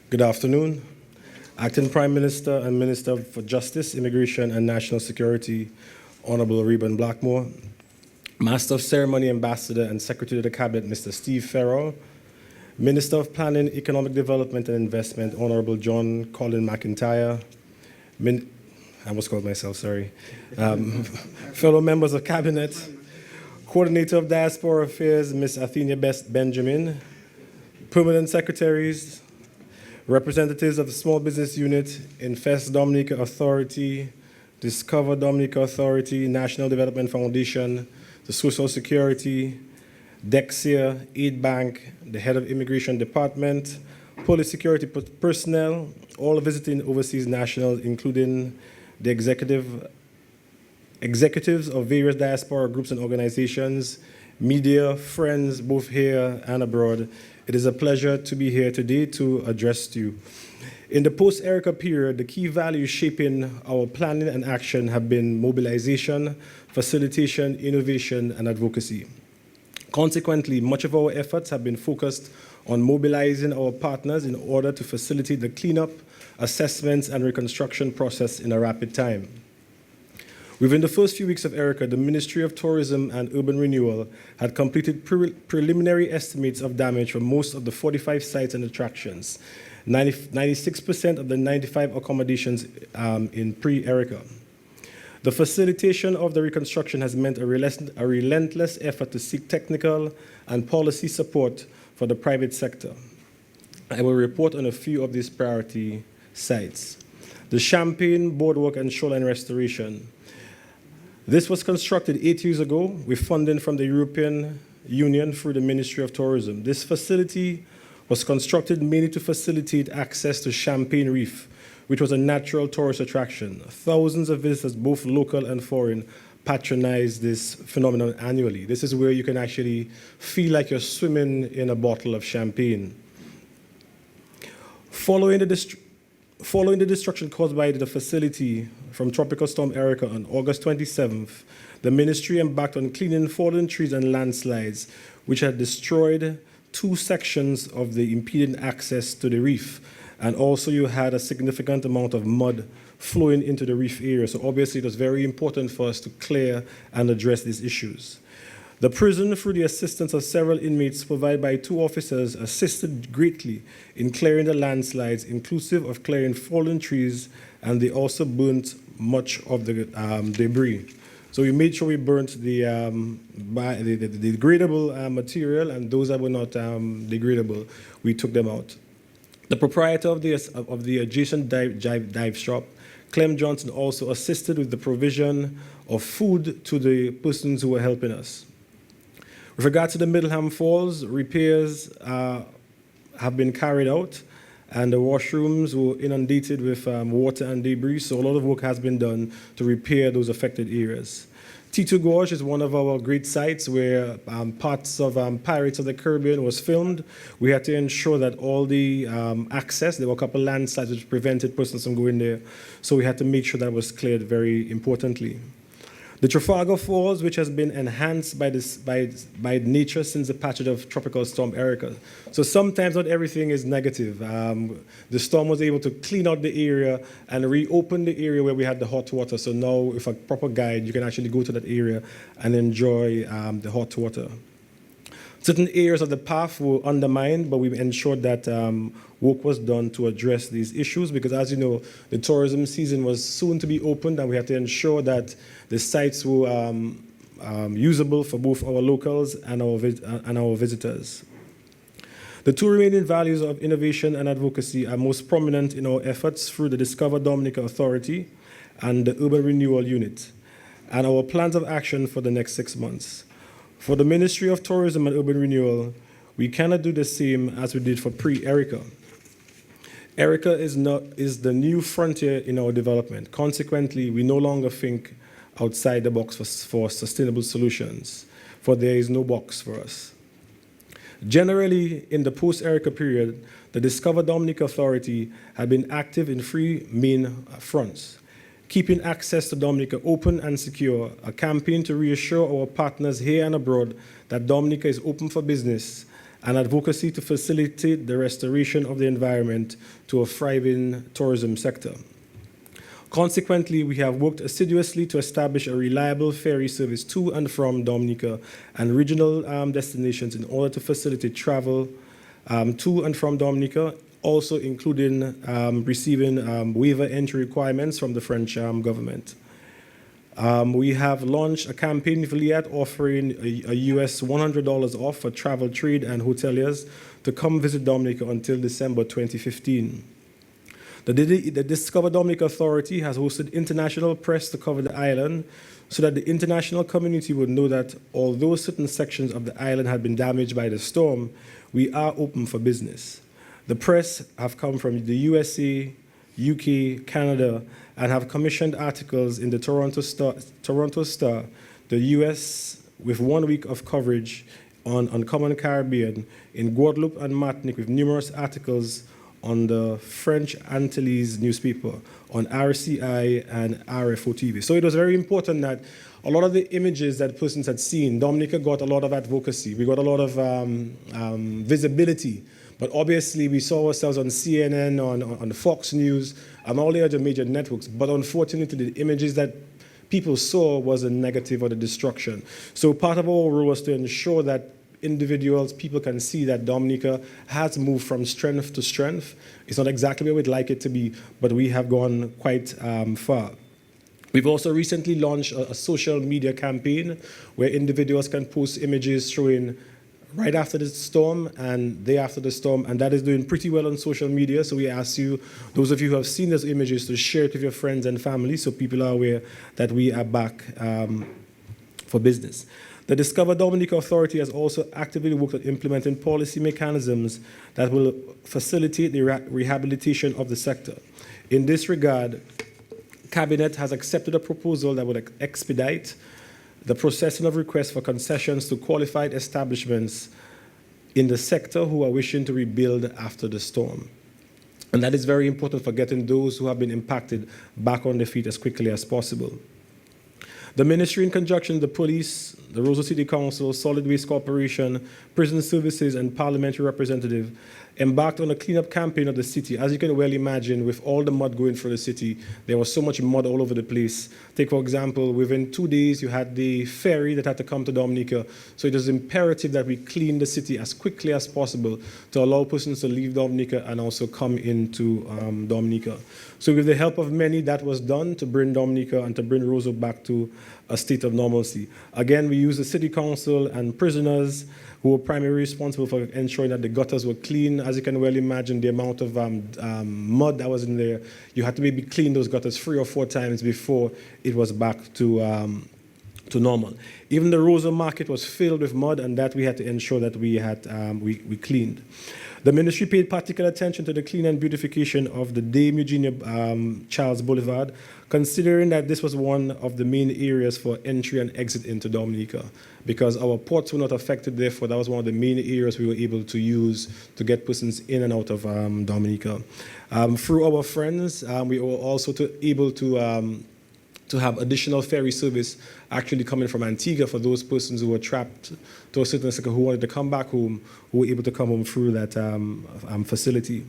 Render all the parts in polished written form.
Good afternoon. Acting Prime Minister and Minister for Justice, Immigration and National Security, Honorable Reuben Blackmore, Master of Ceremony Ambassador and Secretary of the Cabinet, Mr. Steve Farrell, Minister of Planning, Economic Development and Investment, Honorable John Colin McIntyre, I almost called myself, sorry, fellow members of Cabinet, Coordinator of Diaspora Affairs, Ms. Athenia Best Benjamin, Permanent Secretaries, representatives of the Small Business Unit, Invest Dominica Authority, Discover Dominica Authority, National Development Foundation, the Social Security, Dexia, Aid Bank, the Head of Immigration Department, Police Security personnel, all visiting overseas nationals, including the executives of various diaspora groups and organizations, media, friends, both here and abroad. It is a pleasure to be here today to address you. In the post-ERICA period, the key values shaping our planning and action have been mobilization, facilitation, innovation, and advocacy. Consequently, much of our efforts have been focused on mobilizing our partners in order to facilitate the cleanup, assessments, and reconstruction process in a rapid time. Within the first few weeks of ERICA, the Ministry of Tourism and Urban Renewal had completed preliminary estimates of damage for most of the 45 sites and attractions, 96% of the 95 accommodations in pre-ERICA. The facilitation of the reconstruction has meant a relentless effort to seek technical and policy support for the private sector. I will report on a few of these priority sites. The Champagne Boardwalk and Shoreline Restoration. This was constructed 8 years ago with funding from the European Union through the Ministry of Tourism. This facility was constructed mainly to facilitate access to Champagne Reef, which was a natural tourist attraction. Thousands of visitors, both local and foreign, patronize this phenomenon annually. This is where you can actually feel like you're swimming in a bottle of champagne. Following the destruction caused by the facility from Tropical Storm Erika on August 27th, the ministry embarked on cleaning fallen trees and landslides, which had destroyed 2 sections of the impeding access to the reef. And also you had a significant amount of mud flowing into the reef area. So obviously it was very important for us to clear and address these issues. The prison, through the assistance of several inmates provided by 2 officers, assisted greatly in clearing the landslides, inclusive of clearing fallen trees, and they also burnt much of the debris. So we made sure we burnt the degradable material, and those that were not degradable, we took them out. The proprietor of the adjacent dive shop, Clem Johnson, also assisted with the provision of food to the persons who were helping us. With regard to the Middleham Falls, repairs have been carried out, and the washrooms were inundated with water and debris, so a lot of work has been done to repair those affected areas. T2 Gorge is one of our great sites where parts of Pirates of the Caribbean was filmed. We had to ensure that all the access, there were a couple landslides which prevented persons from going there, so we had to make sure that was cleared very importantly. The Trafalgar Falls, which has been enhanced by nature since the passage of Tropical Storm Erika. So sometimes not everything is negative. The storm was able to clean out the area and reopen the area where we had the hot water. So now, with a proper guide, you can actually go to that area and enjoy the hot water. Certain areas of the path were undermined, but we ensured that work was done to address these issues because, as you know, the tourism season was soon to be opened, and we had to ensure that the sites were usable for both our locals and our visitors. The 2 remaining values of innovation and advocacy are most prominent in our efforts through the Discover Dominica Authority and the Urban Renewal Unit, and our plans of action for the next 6 months. For the Ministry of Tourism and Urban Renewal, we cannot do the same as we did for pre-ERICA. ERICA is the new frontier in our development. Consequently, we no longer think outside the box for sustainable solutions, for there is no box for us. Generally, in the post-ERICA period, the Discover Dominica Authority had been active in 3 main fronts: keeping access to Dominica open and secure, a campaign to reassure our partners here and abroad that Dominica is open for business and advocacy to facilitate the restoration of the environment to a thriving tourism sector. Consequently, we have worked assiduously to establish a reliable ferry service to and from Dominica and regional destinations in order to facilitate travel to and from Dominica, also including receiving waiver entry requirements from the French government. We have launched a campaign with Liat offering a US $100 off for travel trade and hoteliers to come visit Dominica until December 2015. The Discover Dominica Authority has hosted international press to cover the island so that the international community would know that although certain sections of the island had been damaged by the storm, we are open for business. The press have come from the USA, UK, Canada, and have commissioned articles in the Toronto Star, the US, with 1 week of coverage on Uncommon Caribbean, in Guadeloupe and Martinique, with numerous articles on the French Antilles newspaper, on RCI and RFO TV. So it was very important that a lot of the images that persons had seen, Dominica got a lot of advocacy. We got a lot of visibility. But obviously, we saw ourselves on CNN, on Fox News, and all the other major networks. But unfortunately, the images that people saw was a negative or the destruction. So part of our role was to ensure that individuals, people can see that Dominica has moved from strength to strength. It's not exactly where we'd like it to be, but we have gone quite far. We've also recently launched a social media campaign where individuals can post images showing right after the storm and day after the storm, and that is doing pretty well on social media. So we ask you, those of you who have seen those images, to share it with your friends and family so people are aware that we are back for business. The Discover Dominica Authority has also actively worked on implementing policy mechanisms that will facilitate the rehabilitation of the sector. In this regard, Cabinet has accepted a proposal that would expedite the processing of requests for concessions to qualified establishments in the sector who are wishing to rebuild after the storm. And that is very important for getting those who have been impacted back on their feet as quickly as possible. The ministry, in conjunction with the police, the Roseau City Council, Solid Waste Corporation, Prison Services, and parliamentary representative, embarked on a cleanup campaign of the city. As you can well imagine, with all the mud going through the city, there was so much mud all over the place. Take, for example, within 2 days, you had the ferry that had to come to Dominica. So it is imperative that we clean the city as quickly as possible to allow persons to leave Dominica and also come into Dominica. So with the help of many, that was done to bring Dominica and to bring Roseau back to a state of normalcy. Again, we used the city council and prisoners who were primarily responsible for ensuring that the gutters were clean. As you can well imagine, the amount of mud that was in there, you had to maybe clean those gutters 3 or 4 times before it was back to normal. Even the Roseau market was filled with mud, and that we had to ensure that we cleaned. The ministry paid particular attention to the clean and beautification of the Dame Eugenia Charles Boulevard, considering that this was one of the main areas for entry and exit into Dominica, because our ports were not affected. Therefore, that was one of the main areas we were able to use to get persons in and out of Dominica. Through our friends, we were also able to have additional ferry service actually coming from Antigua for those persons who were trapped to a certain extent, who wanted to come back home, who were able to come home through that facility.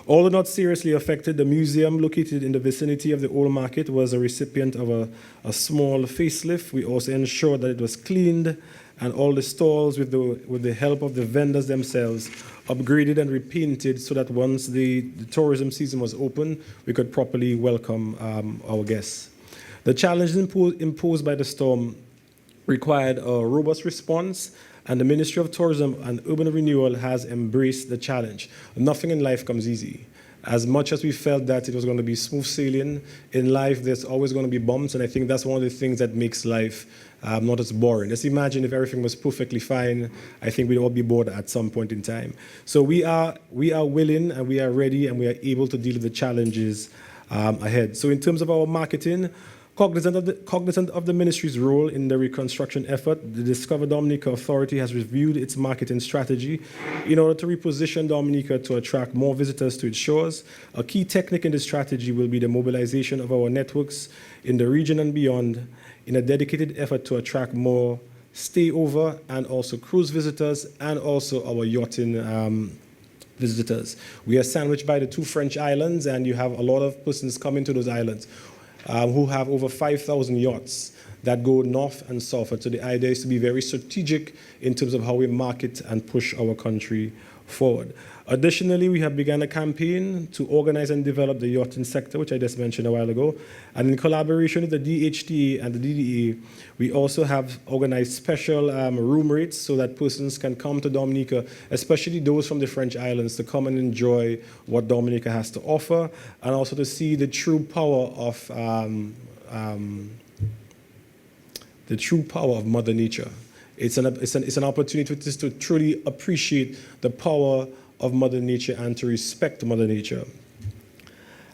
Although not seriously affected, the museum located in the vicinity of the old market was a recipient of a small facelift. We also ensured that it was cleaned and all the stalls, with the help of the vendors themselves, upgraded and repainted so that once the tourism season was open, we could properly welcome our guests. The challenges imposed by the storm required a robust response, and the Ministry of Tourism and Urban Renewal has embraced the challenge. Nothing in life comes easy. As much as we felt that it was going to be smooth sailing, in life there's always going to be bumps, and I think that's one of the things that makes life not as boring. Just imagine if everything was perfectly fine. I think we'd all be bored at some point in time. So we are willing, and we are ready, and we are able to deal with the challenges ahead. So in terms of our marketing, cognizant of the ministry's role in the reconstruction effort, the Discover Dominica Authority has reviewed its marketing strategy in order to reposition Dominica to attract more visitors to its shores. A key technique in this strategy will be the mobilization of our networks in the region and beyond in a dedicated effort to attract more stay over, and also cruise visitors, and also our yachting visitors. We are sandwiched by the two French islands, and you have a lot of persons coming to those islands who have over 5,000 yachts that go north and south. So the idea is to be very strategic in terms of how we market and push our country forward. Additionally, we have begun a campaign to organize and develop the yachting sector, which I just mentioned a while ago. And in collaboration with the DHTA and the DDA, we also have organized special room rates so that persons can come to Dominica, especially those from the French islands, to come and enjoy what Dominica has to offer, and also to see the true power of Mother Nature. It's an opportunity to truly appreciate the power of Mother Nature and to respect Mother Nature.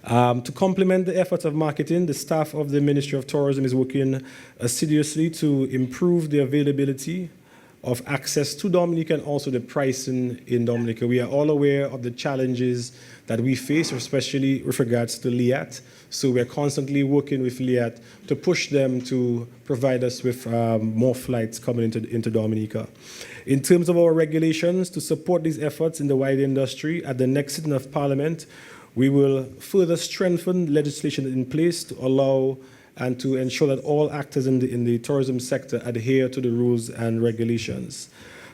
To complement the efforts of marketing, the staff of the Ministry of Tourism is working assiduously to improve the availability of access to Dominica and also the pricing in Dominica. We are all aware of the challenges that we face, especially with regards to LIAT. So we're constantly working with LIAT to push them to provide us with more flights coming into Dominica. In terms of our regulations, to support these efforts in the wider industry, at the next sitting of Parliament, we will further strengthen legislation in place to allow and to ensure that all actors in the tourism sector adhere to the rules and regulations.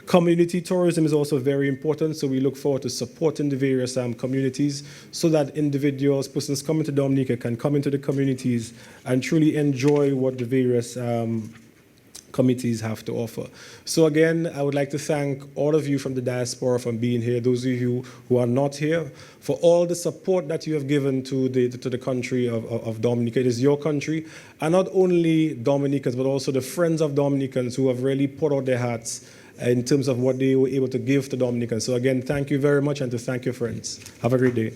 Community tourism is also very important, so we look forward to supporting the various communities so that individuals, persons coming to Dominica can come into the communities and truly enjoy what the various committees have to offer. So again, I would like to thank all of you from the diaspora for being here, those of you who are not here, for all the support that you have given to the country of Dominica. It is your country, and not only Dominicans, but also the friends of Dominicans who have really put out their hearts in terms of what they were able to give to Dominicans. So again, thank you very much, and to thank your friends. Have a great day.